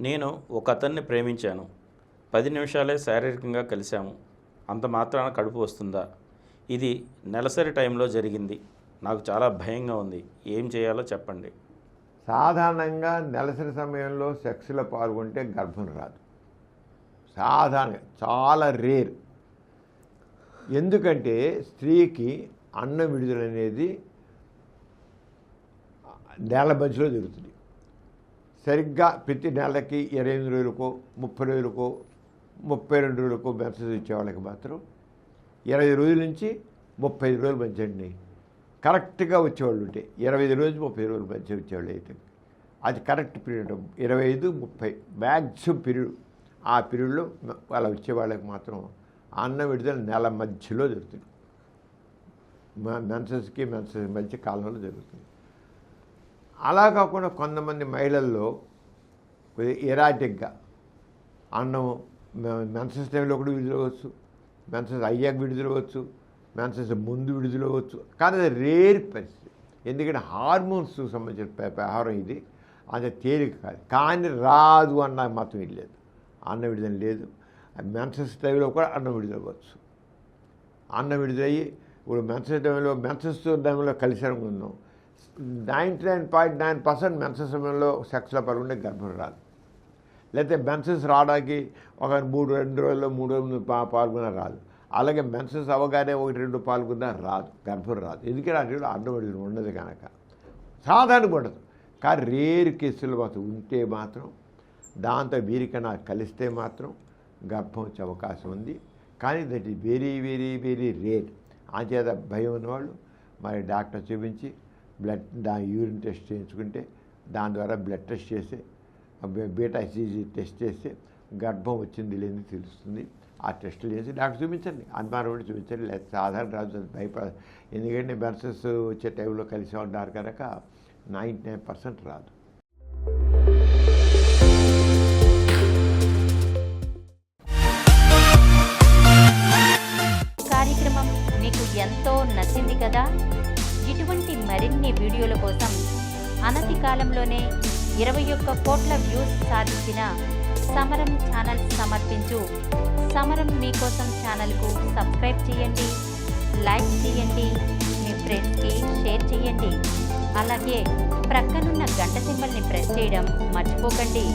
నేను ఒక అతన్ని ప్రేమించాను. 10 నిమిషాలే శారీరకంగా కలిశాము. అంత మాత్రాన కడుపు వస్తుందా? ఇది నెలసరి టైంలో జరిగింది. నాకు చాలా భయంగా ఉంది. ఏం చేయాలో చెప్పండి. సాధారణంగా నెలసరి సమయంలో సెక్స్లో పాల్గొంటే గర్భం రాదు. సాధారణంగా చాలా రేర్. ఎందుకంటే స్త్రీకి అన్నం విడుదల అనేది నెల మధ్యలో జరుగుతుంది. సరిగ్గా ప్రతి నెలకి 28 రోజులకో 30 రోజులకో 32 రోజులకో మెన్సెస్ ఇచ్చే వాళ్ళకి మాత్రం 20 రోజుల నుంచి 35 రోజుల మధ్య అండి కరెక్ట్గా వచ్చేవాళ్ళు ఉంటే 25 రోజులు 30 రోజుల మధ్య వచ్చేవాళ్ళు అయితే అది కరెక్ట్ పీరియడ్. 25-30 maximum period. ఆ పీరియడ్లో వాళ్ళ వచ్చే వాళ్ళకి మాత్రం అన్నం విడుదల నెల మధ్యలో జరుగుతుంది. మెన్సెస్కి మధ్య కాలంలో జరుగుతుంది. అలా కాకుండా కొంతమంది మహిళల్లో ఎరాటిక్గా అన్నం మెన్సెస్ టైంలో కూడా విడుదలవచ్చు, మెన్సెస్ అయ్యాక విడుదలవచ్చు, మెన్సెస్ ముందు విడుదలవచ్చు. కానీ అది రేర్ పరిస్థితి. ఎందుకంటే హార్మోన్స్ సంబంధించిన వ్యవహారం ఇది. అది తేలిక కాదు. కానీ రాదు అన్న మాత్రం ఇది లేదు. అన్నం విడుదల లేదు. మెన్సెస్ టైంలో కూడా అన్నం విడుదలవచ్చు. అన్నం విడుదలయ్యి ఇప్పుడు మెన్సెస్ టైంలో కలిసారనుకుందాం, 99.9% మెన్సెస్ సమయంలో సెక్స్లో పాల్గొంటే గర్భం రాదు. లేకపోతే మెన్సెస్ రావడానికి ఒక 2 రోజుల్లో 3 రోజులు పాల్గొన్నా రాదు. అలాగే మెన్సెస్ అవగానే 1-2 పాల్గొన్నా రాదు, గర్భం రాదు. ఎందుకంటే అటు అన్నం విడుదల ఉండదు కనుక సాధారణంగా ఉండదు. కానీ రేర్ కేసులు మాత్రం ఉంటే మాత్రం దాంతో వీరికన్నా కలిస్తే మాత్రం గర్భం వచ్చే అవకాశం ఉంది. కానీ that is very very very rare. అంచేత భయం ఉన్నవాళ్ళు మరి డాక్టర్ చూపించి యూరిన్ టెస్ట్ చేయించుకుంటే దాని ద్వారా బ్లడ్ టెస్ట్ చేసి బీటా హెచ్సిజి టెస్ట్ చేస్తే గర్భం వచ్చింది లేని తెలుస్తుంది. ఆ టెస్టులు చేసి డాక్టర్ చూపించండి, అనుమానం కూడా చూపించండి. లేదా సాధారణ రాదు భయపడ. ఎందుకంటే మెన్సెస్ వచ్చే టైంలో కలిసి ఉన్నారు కనుక 99% రాదు. కార్యక్రమం మీకు ఎంతో నచ్చింది కదా. ఇటువంటి మరిన్ని వీడియోల కోసం అనతి కాలంలోనే 21 కోట్ల వ్యూస్ సాధించిన సమరం ఛానల్ సమర్పించు సమరం మీకోసం ఛానల్కు సబ్స్క్రైబ్ చేయండి, లైక్ చేయండి, మీ ఫ్రెండ్స్కి షేర్ చేయండి. అలాగే ప్రక్కనున్న గంట సింబల్ని ప్రెస్ చేయడం మర్చిపోకండి.